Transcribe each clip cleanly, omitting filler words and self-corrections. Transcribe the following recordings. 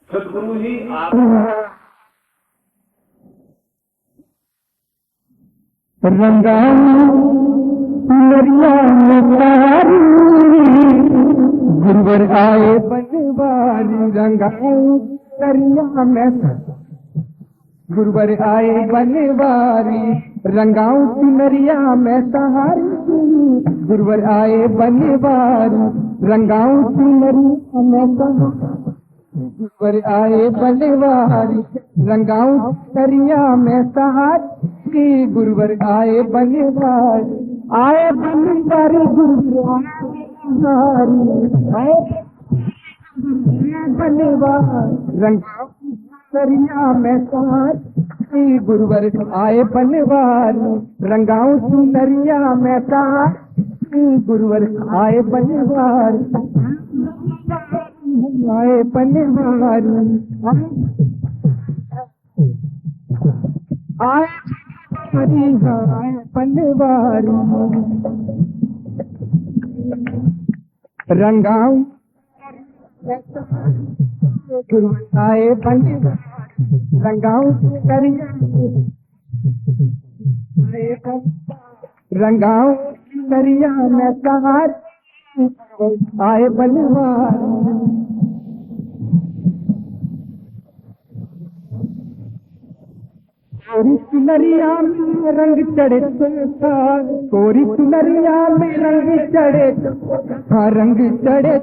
सदगुरु ही आप गुरुवर आए बनवारी रंगाऊ दरिया में गुरुवर आए बनवारी रंगाऊ चुनरिया में सहारी गुरुवर आए बनवारी रंगाऊ चुनरिया में सहारी गुरुवर आए बनवारी रंगाऊ दरिया में सहारी गुरुवर आए बनवारी गुरुवर रंगाऊ दरिया में सहारी गुरुवर आए बनवारी रंगाऊ चुनरिया में सहारी गुरुवर आए बनवारी आए बनवारी आए बनवारी रंगाऊ गुरुवर आए बनवारी रंगाऊ दरिया रंगाऊ दरिया में सहारी आए बनवारी कोरी चुनरिया में रंग चढ़े कोरी चुनरिया में रंग चढ़े हाँ रंग चढ़े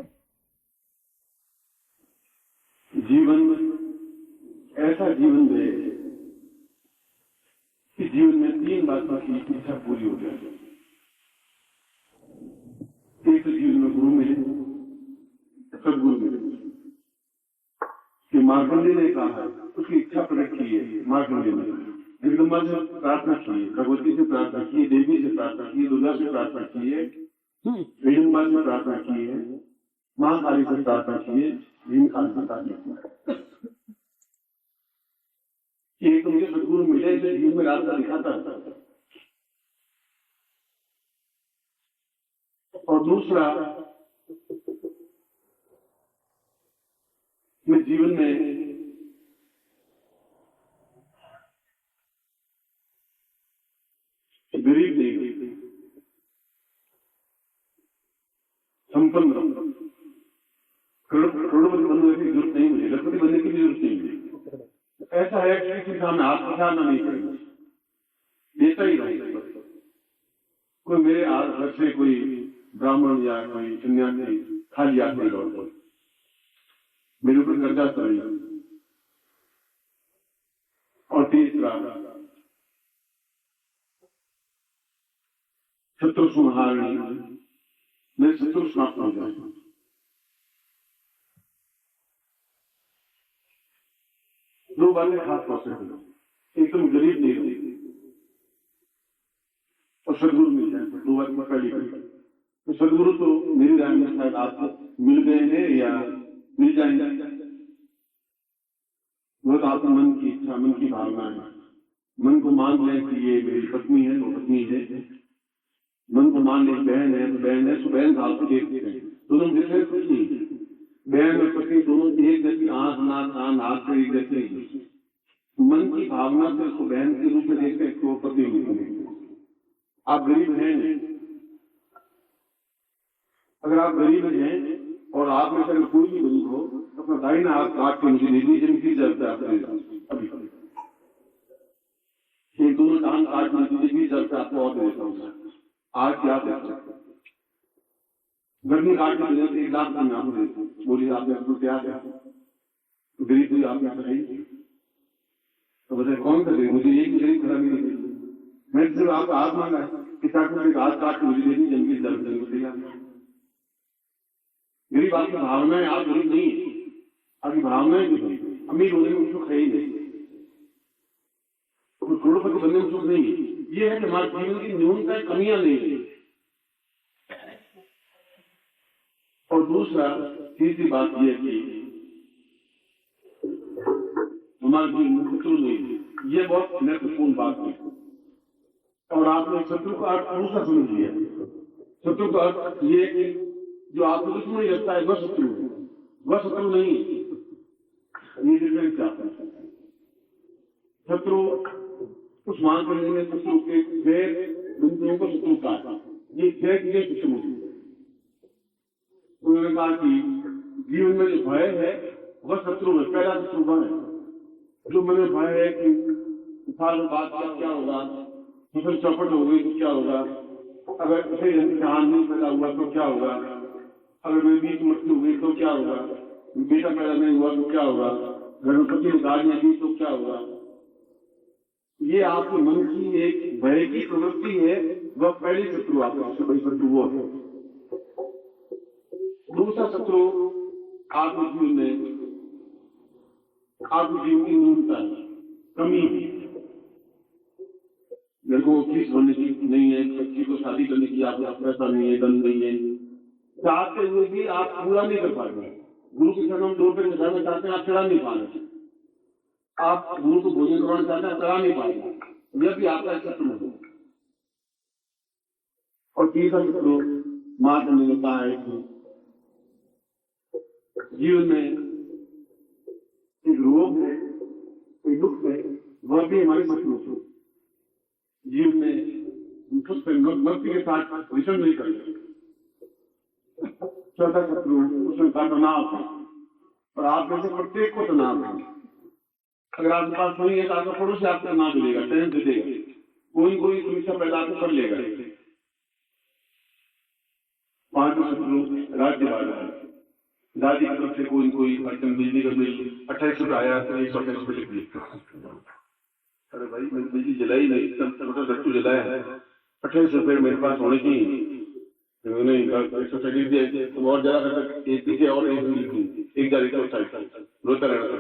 जीवन ऐसा जीवन दे कि जीवन में 3 बातों की इच्छा पूरी हो जाए। एक तो जीवन में गुरु मिले, सदगुरु मिले कि मार्कंडे ने कहा है उसकी इच्छा प्रकट की है। मार्कंडे ने जगदम्बा से प्रार्थना की है, भगवती से प्रार्थना की है, देवी से प्रार्थना की है, दुर्गा से प्रार्थना की है, हिडम्बा से प्रार्थना की है, महाकाली से प्रार्थना की है, भीमकाली से प्रार्थना की है कि एक मुझे सदगुरु मिले जो जीवन में रास्ता दिखाता है, और दूसरा मैं जीवन में गरीब नहीं हूं, संपन्न रहूं, करोड़पति बनने की जरूरत नहीं मुझे, लखपति बनने की भी जरूरत नहीं मुझे। ऐसा है कि किसी सामने हाथ पछाड़ना नहीं पड़ेगा, देता ही रहेगा। कोई मेरे घर से कोई ब्राह्मण या कोई सन्यासी खाली हाथ नहीं लौटता, मेरे ऊपर कर्जा तो नहीं। और तीसरा शत्रु संहारणी, मेरे शत्रु समाप्त हो जाए। दो बातें खास तौर से एक तो गरीब नहीं होगी और सदगुरु मिल जाए, दो बात मैं पहली करी। तो सदगुरु तो मेरी राय में शायद आपको मिल गए हैं या मिल जाएंगे। वो तो आपके मन की इच्छा, मन की भावना है। मन को मान लें कि ये मेरी पत्नी है तो पत्नी है, मन को मान लें बहन है तो बहन है, तो बहन भाव को देखते हैं। दोनों जैसे कुछ नहीं, बहन और पत्नी दोनों एक जैसी आंख नाक कान हाथ से एक जैसे ही। मन की भावना से उसको बहन के रूप में देखते हैं, तो पत्नी नहीं। आप गरीब हैं, अगर आप गरीब हैं और आप में से कोई भी गरीब हो तो अपना दाहिना हाथ काट के मुझे दे दीजिए, जिनकी जरूरत है आपको अभी एक दोनों कान काट के जितनी जरूरत है आपको और दे देता हूँ। आज क्या दे सकते गर्मी काट के 1 लाख में आपको देता हूँ, बोलिए आपने आपको क्या है गरीब कोई आप यहाँ रहेंगे तो बताए कौन सा गरीब? मुझे एक गरीब खड़ा भी नहीं। मैं सिर्फ आपका हाथ मांगा है कि ताकि हाथ काट के मुझे देनी जिनकी जरूरत है। गरीब आपकी भावनाएं, आप गरीब नहीं है, आपकी भावनाएं भी गरीब। अमीर होने में सुख है ही नहीं, करोड़पति बनने में सुख नहीं है। ये है कि हमारे जीवन की न्यूनतम कमियां नहीं है। और दूसरा तीसरी बात यह है कि हमारे जीवन में शत्रु नहीं है। ये बहुत महत्वपूर्ण बात है। और आपने शत्रु का अर्थ दूसरा समझ लिया। शत्रु का अर्थ ये जो आपको दुश्मनी लगता है वह शत्रु है, वह शत्रु नहीं है। जाता है। शत्रु उस महाकवि ने शत्रु के छह बिंदुओं को शत्रु कहा। ये छह चीजें शत्रु होती है। उन्होंने कहा कि जीवन में जो भय है वह शत्रु है, पहला शत्रु वह है। जो मैंने भय है कि साल बाद क्या होगा, फसल चौपट हो गई तो क्या होगा, अगर किसी जहां नहीं पैदा हुआ तो क्या होगा, अगर मेरी बीच मृत्यु हुई तो क्या होगा, बेटा पैदा नहीं हुआ तो क्या होगा, घर में पति गाड़ियां दी तो क्या होगा। ये आपके मन की एक भय की प्रवृत्ति है, वह पहली शत्रु आपका सबसे बड़ी शत्रु वो है। दूसरा शत्रु आपके जीवन में आपके जीवन की न्यूनता है, कमी है। लड़कों को फीस भरने की नहीं है, बच्ची को शादी करने की आपके पास पैसा नहीं है, धन नहीं है, चाहते हुए भी आप पूरा नहीं कर पा रहे। गुरु के चरणों 2 रुपये चढ़ाना चाहते हैं, आप चढ़ा नहीं पा रहे। आप गुरु को भोजन करवाना चाहते हैं, चढ़ा नहीं पा रहे। यह भी आपका शत्रु है। और तीसरा शत्रु मार्ग ने कहा है कि जीवन में एक रोग है, कोई दुख है, वह भी हमारे शत्रु है। जीवन में मृत्यु के साथ विषम नहीं करेंगे। चौथा शत्रु उसमें तनाव है, और आप में से प्रत्येक को तनाव है। अगर आपके पास नहीं है तो आपका पड़ोसी आपका तनाव देगा, टेंशन दे देगा, कोई समस्या पैदा आपको कर लेगा। पांचवा शत्रु राज्य वाला है। राज्य की तरफ से कोई अड़चन, बिजली का बिल 28 रुपये आया तो 128 रुपये लिख दिया। अरे भाई मैंने बिजली जलाई नहीं, लट्टू जलाया है, 28 रुपये मेरे पास होने चाहिए। नहीं 128 दिए तो और ज्यादा कर और एक हजार 128 रोता रहना।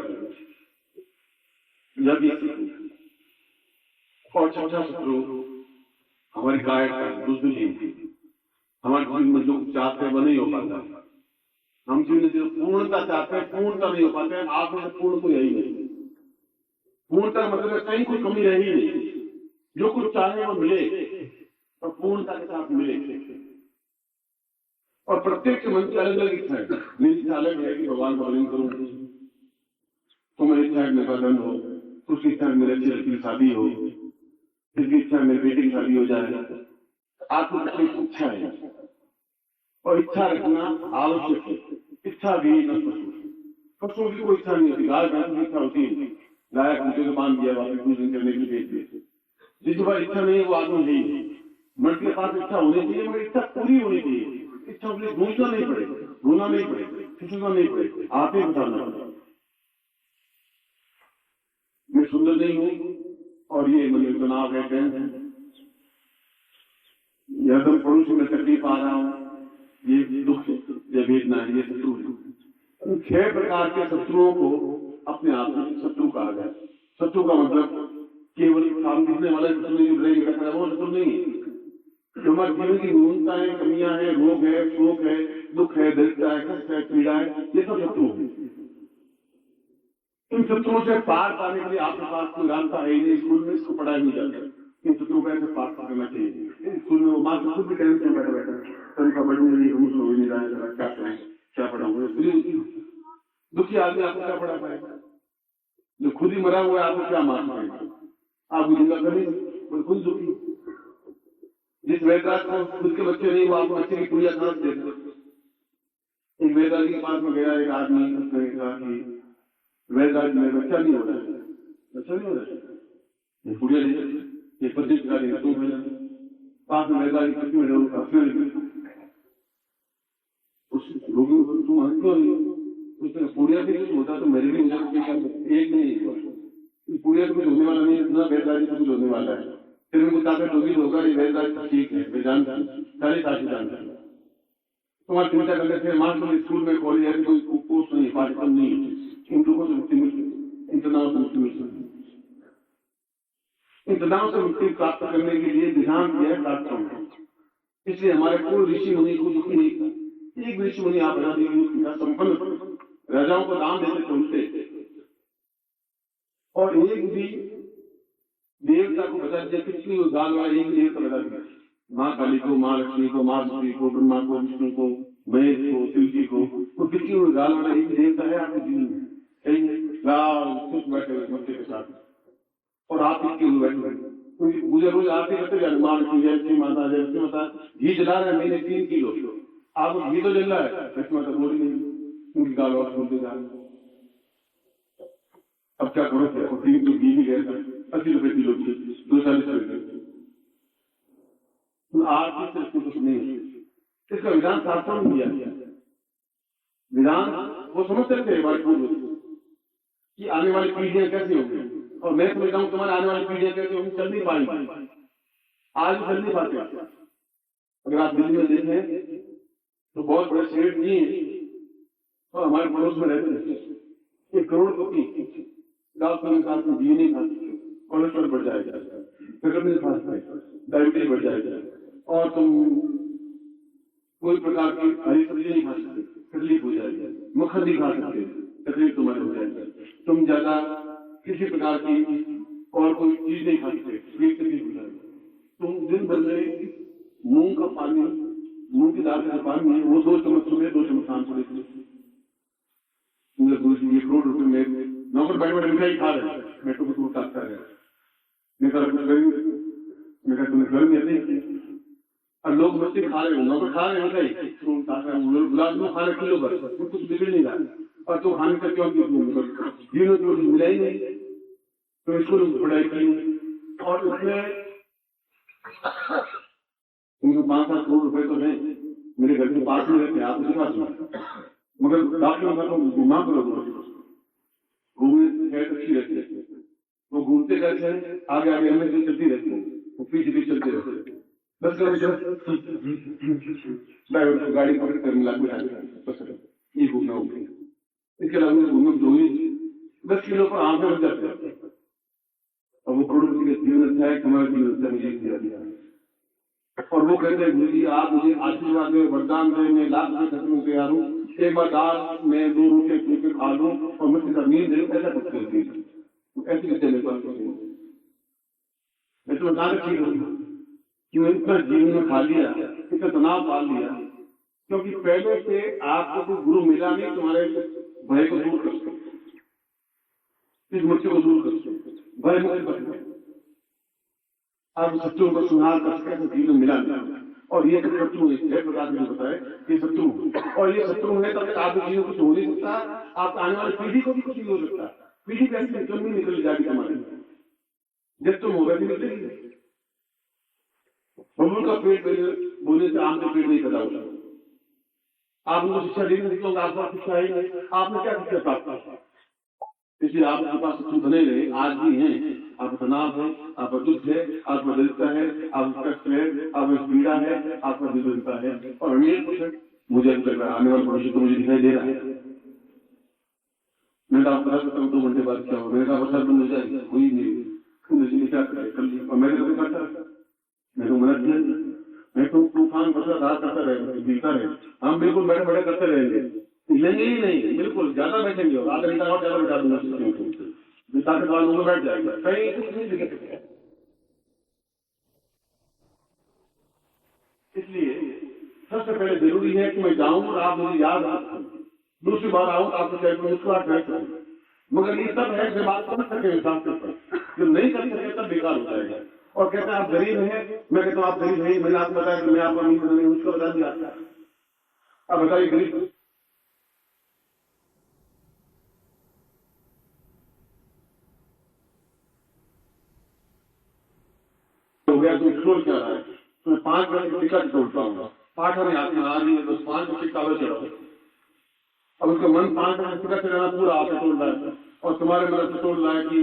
और छठा शत्रु हमारी कायरता, बुजदिली। हमारे जीवन में जो चाहते हैं वह नहीं हो पाता। हम जीवन में जो पूर्णता चाहते हैं पूर्णता नहीं हो पाते हैं। आप में पूर्ण कोई यही नहीं। पूर्णता मतलब कहीं कोई कमी रही नहीं। जो कुछ चाहे वो मिले और पूर्णता के साथ मिले। और प्रत्येक के मन की अलग अलग इच्छा है। मेरी इच्छा अलग है कि भगवान का भजन करूं, तो मेरी इच्छा है मेरा धन हो, उसकी इच्छा मेरे अच्छी लड़की की शादी हो, इसकी इच्छा मेरी बेटी की शादी हो जाए। आपकी अपनी इच्छा है और इच्छा रखना आवश्यक है। इच्छा भी न पशुओं की कोई इच्छा नहीं होती। गाय भैंस की इच्छा होती है, गाय कुत्ते को बांध दिया, वापिस पूजन करने की भेज दिए। जिसके पास इच्छा नहीं है वो आदमी नहीं है। मन के पास इच्छा होनी चाहिए, मगर इच्छा पूरी होनी चाहिए। इच्छा के लिए ढूंढना नहीं पड़े, ढूंढना नहीं पड़े, खिंचना नहीं पड़े, आप ही बताना पड़े मैं सुंदर नहीं हूँ और ये मुझे तनाव है, टेंशन है, यह तो पड़ोसी में तकलीफ आ रहा हूँ, ये दुख ये वेदना है, ये शत्रु है। इन 6 प्रकार के शत्रुओं को अपने आप में शत्रु कहा गया। शत्रु का मतलब केवल काम दिखने वाला शत्रु नहीं, वो शत्रु नहीं है। हमारे जीवन की न्यूनताएं, कमियां हैं, रोग है, शोक है, दुख है, दरिद्रता है, कष्ट है, पीड़ा है, ये सब शत्रु है। इन शत्रुओं से पार पाने के लिए आपके पास कोई रास्ता है ही नहीं। स्कूल में इसको पढ़ाया नहीं जाता। इन शत्रुओं को ऐसे पार करना चाहिए। स्कूल में वो माँ से खुद भी टेंशन में बैठा तरीका बढ़ने नहीं, मुझे हो नहीं रहा है, क्या करें, क्या पढ़ाऊंगा। दुखी आदमी आपको क्या पढ़ा पाएगा? जो खुद ही मरा हुआ है आपको क्या मार पाएगा? आपकी जिंदा करें खुद दुखी। जिस वेदराज को खुद के बच्चे नहीं, वो आपको बच्चे की पूजा समझ देते। एक वेदराज के पास में गया एक आदमी, उसने कहा कि वेदराज में बच्चा नहीं हो रहा है, बच्चा नहीं हो रहा है, पूजा नहीं, ये प्रतिष्ठा तो पास में वेदराज की पत्नी में उस लोगों को तुम उसने पूजा भी कुछ होता तो मेरे भी एक नहीं पूजा तो कुछ होने वाला नहीं, इतना वेदराज कुछ होने वाला है। फिर उनको ताकत होगी होगा ये वेदराज ठीक है, वे जानता सारी साथी जानता है। तुम्हारी चिंता करने से मास्टर स्कूल में कॉलेज है कोई कोर्स नहीं, पाठ्यक्रम नहीं है, इन लोगों से मुक्ति मिल सकती, इन तनाव से मुक्ति मिल सकती। इन तनाव से मुक्ति प्राप्त करने के लिए ध्यान दिया है प्लेटफॉर्म। इसलिए हमारे कोई ऋषि मुनि को दुखी नहीं था। एक ऋषि मुनि आप संपन्न राजाओं को दान देते चलते और एक भी देवता को बता दिया, कितनी दान वाला एक देवता बता दिया, माँ काली को, माँ लक्ष्मी को, माँ सूर्य को, ब्रह्मा को, विष्णु को, महेश को, शिव जी को, तो कितनी दान वाला एक देवता है आपके जीवन में। लाल खुश बैठे हुए बच्चे के साथ, और आप इनके हुए बैठे हुए मुझे रोज आरती करते जाए, माँ की जय श्री माता, जय श्री माता। घी जला रहे हैं महीने 3 किलो, आप घी तो जल रहा है, जय श्री माता बोली नहीं, उनकी गाल और सुनते जा रहे। अब क्या करो, क्या 3 तो घी भी गया था, 80 रुपए किलो की, 240 रुपए। आरती से इसको कुछ नहीं है, इसका विधान शास्त्रों में दिया गया। विधान वो समझते थे हमारे पूर्वज कि आने वाली पीढ़ियां कैसी होंगी, और मैं समझता हूँ तुम्हारे आने वाली पीढ़ियां कैसी होंगी, चल नहीं पाएंगी, आज भी चल नहीं पाते। अगर आप दिल्ली में देखें तो बहुत बड़े सेठ नहीं है, तो हमारे पड़ोस में रहते हैं 1 करोड़पति, डॉक्टर के साथ में घी नहीं खा सकते, कोलेस्ट्रॉल बढ़ जाएगा, शुगर नहीं खा सकते, डायबिटीज बढ़ जाएगा, और तुम कोई प्रकार की हरी सब्जी नहीं खा सकते, तकलीफ हो जाएगी, मक्खन नहीं खा सकते, तकलीफ तुम्हारे हो जाएगी, तुम ज्यादा किसी प्रकार की और कोई चीज नहीं खा सकते, तकलीफ हो जाएगी। तुम दिन भर में मूंग का पानी, मूंग की दाल का पानी है, वो 2 चम्मच सुबह 2 चम्मच शाम को लेते। 1 करोड़ रुपए में नौकर बैठे बैठे मिठाई खा रहे हैं, मेट्रो को दूर काटता है, निकल कुछ गरीब, मैं तुम्हें घर में नहीं, और लोग बच्चे खा रहे हो, नौकर खा रहे हैं मिठाई, गुलाब जामुन खा रहे किलो भर, कुछ बिगड़ नहीं रहा, और तो खाने का क्यों जीवन तो मिला ही नहीं, तो स्कूल में पढ़ाई की, और उसमें उनको 5-7 करोड़ रुपए तो है, मेरे घर के पास में रहते हैं, आप उसके पास में, मगर डॉक्टर का तो घुमा करो, घूमने अच्छी रहती है, वो घूमते रहते हैं, आगे आगे हमें चलती रहती है, वो पीछे भी चलते रहते हैं, बस ड्राइवर को गाड़ी पकड़ कर मिला बस ये घूमना होगा। इसके अलावा घूमने जो ही 10 किलो पर आंखें लग जाते हैं, और वो करोड़पति का जीवन अच्छा है, तुम्हारा जीवन अच्छा मुझे दिया दिया, और वो कहते हैं गुरु जी आप मुझे आशीर्वाद दे, वरदान दे, मैं लाख में खत्म तैयार हूँ, एक बार दाल मैं 2 रोटी फूल खा लूँ और मुझसे का नींद दे, ऐसा कुछ करती है, ऐसी बच्चे मेरे पास मैं तो बता रखी कि मैं इतना जीवन में खा लिया, इतना तनाव पाल लिया, क्योंकि पहले से आपको कोई गुरु मिला नहीं, तुम्हारे भय को दूर कर सकते, इस मुझसे को दूर कर सकते, भय मुझे बचना, आप शत्रु को सुधार कर सके तो जीवन मिला नहीं, और ये शत्रु है प्रकार ने बताया ये शत्रु, और ये शत्रु है तब आपके जीवन कुछ हो नहीं सकता, आप आने वाली पीढ़ी को भी कुछ नहीं हो सकता, पीढ़ी कैसे कमी निकल जाएगी तुम्हारी, जब तुम होगा नहीं निकलेगी। बबूल का पेड़ बोलने से आम का पेड़ नहीं पैदा होता, आप उनको शिक्षा देने नहीं तो आपको शिक्षा है, आपने क्या शिक्षा प्राप्त किया, इसलिए आपके पास शत्रु बने रहे, आज भी हैं, आपका तनाव है, आपका दुख है, आपका दरिद्रता है, आपका कष्ट है, आपका पीड़ा है, आपका विविधता है, और 100% मुझे आने वाले भविष्य को मुझे दिखाई दे रहा है। मैं तो आपको बता सकता हूँ 2 घंटे बाद क्या हो, मैंने कहा वर्षा बंद हो जाएगी, हुई नहीं, क्या करे कल, और मैंने कभी करता, मैं तो मदद किया, मैं तो तूफान वर्षा धार करता रहे, बीता रहे, हम बिल्कुल बैठे बैठे करते रहेंगे, लेंगे ही नहीं, बिल्कुल ज्यादा बैठेंगे, और आधा घंटा और ज्यादा बैठा दूंगा, ताकत वालों में बैठ जाएगा, कहीं कुछ नहीं दिक्कत है। इसलिए सबसे पहले जरूरी है कि मैं जाऊं और आप मुझे याद रखें, दूसरी बार आऊं तो आपको चाहिए मुस्कुराहट नहीं करूं, मगर ये सब है जब आप समझ सके इंसान के ऊपर, जो नहीं कर सके तब बेकार हो जाएगा, और कहते हैं आप गरीब हैं, मैं कहता हूँ आप गरीब नहीं, मैंने आपको बताया कि मैं आपका अमीर नहीं, उसको बता दिया, अब बताइए गरीब हो गया, तो छोड़ क्या रहा है, तो मैं 5 बजे की टिकट तोड़ता हूँ, 8 में हाथ में आ रही है, बस 5 बजे कागज चढ़ाओ, अब उसका मन 5 बजे टिकट चढ़ाना पूरा आपसे तोड़ रहा है, और तुम्हारे मन से तोड़ रहा है कि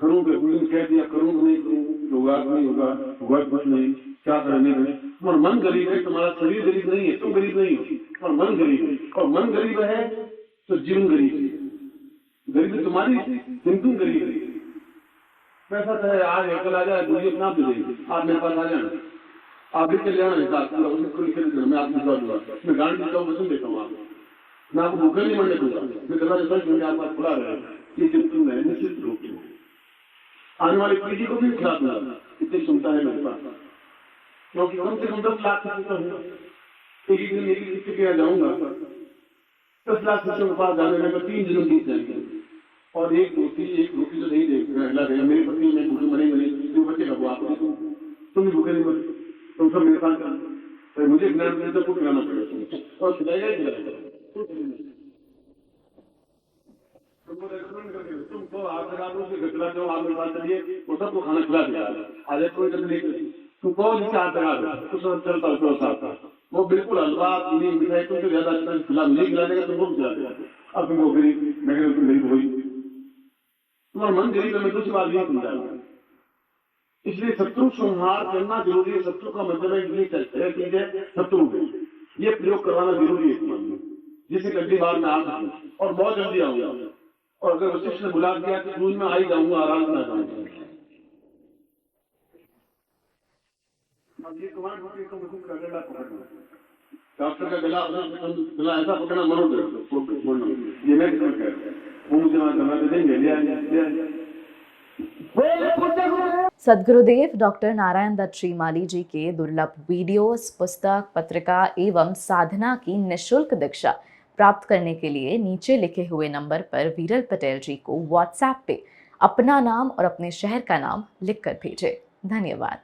करूँ कह दिया, करूँ नहीं करूँ, होगा नहीं होगा, हुआ कुछ नहीं, क्या करने में, और मन गरीब है, तुम्हारा शरीर गरीब नहीं है, तुम गरीब नहीं हो, और मन गरीब है, और मन गरीब है तो जीवन गरीब है, गरीबी तुम्हारी तुम गरीब है, पैसा चाहे आज है कल आ जाए, मुझे अपना दे देंगे, आप मेरे पास आ जाना, आप भी चले जाना, मैं आपको जवाब दूंगा, मैं गाड़ी देता हूँ, वचन देता हूँ आपको, मैं आपको भूखे नहीं मरने दूंगा, मैं दरवाजे पर आपके पास खुला रहेगा, ये चिंतन है निश्चित रूप से, आने वाली पीढ़ी को भी खिला दूंगा, इतनी क्षमता है मेरे पास, क्योंकि कम से कम 10 लाख शिक्षक है, एक दिन एक शिक्षक के यहाँ जाऊंगा, 10 लाख शिक्षकों के पास जाने में 3 दिन बीत जाएंगे, और एक रोटी तो नहीं देगा। मेरी पत्नी ने भूखे मरे मरे, जो बच्चे लगवा तुम भी भूखे नहीं मरे, तुम सब मेरे साथ करना, तो मुझे खिलाना तो कुछ खिलाना पड़ेगा और खिलाएगा ही खिलाएगा। तुमको रेकमेंड करके तुमको आप खिला दो, आप मेरे पास चलिए, वो सबको खाना खिला दिया। आज कोई कभी नहीं करी, तुम कौन सी हाथ लगा दो कुछ चलता उसको साथ वो बिल्कुल हलवा पूरी मिठाई तुमसे ज्यादा अच्छा खिला, मुझे खिला देगा तुमको खिला देगा। अब तुमको मेरी मैं तुम मेरी होई तुम्हारा मन गरीब है, मैं दूसरी बात नहीं समझा। इसलिए शत्रु संहार करना जरूरी है। शत्रु का मतलब है चीज है शत्रु है, ये प्रयोग करवाना जरूरी है जिससे अगली बार मैं आ सकूं और बहुत जल्दी आऊंगा। और अगर वशिष्ठ ने बुला दिया तो दूध में आ ही जाऊंगा, आराम से आ जाऊंगा। ये तुम्हारे डॉक्टर का गला ऐसा पकड़ना मनो बोलना, ये मैं कह रहा हूँ, वो मुझे वहां करना देंगे। सद्गुरुदेव डॉक्टर नारायण दत्त श्रीमाली जी के दुर्लभ वीडियोस, पुस्तक, पत्रिका एवं साधना की निःशुल्क दीक्षा प्राप्त करने के लिए नीचे लिखे हुए नंबर पर वीरल पटेल जी को व्हाट्सएप पे अपना नाम और अपने शहर का नाम लिखकर भेजें। धन्यवाद।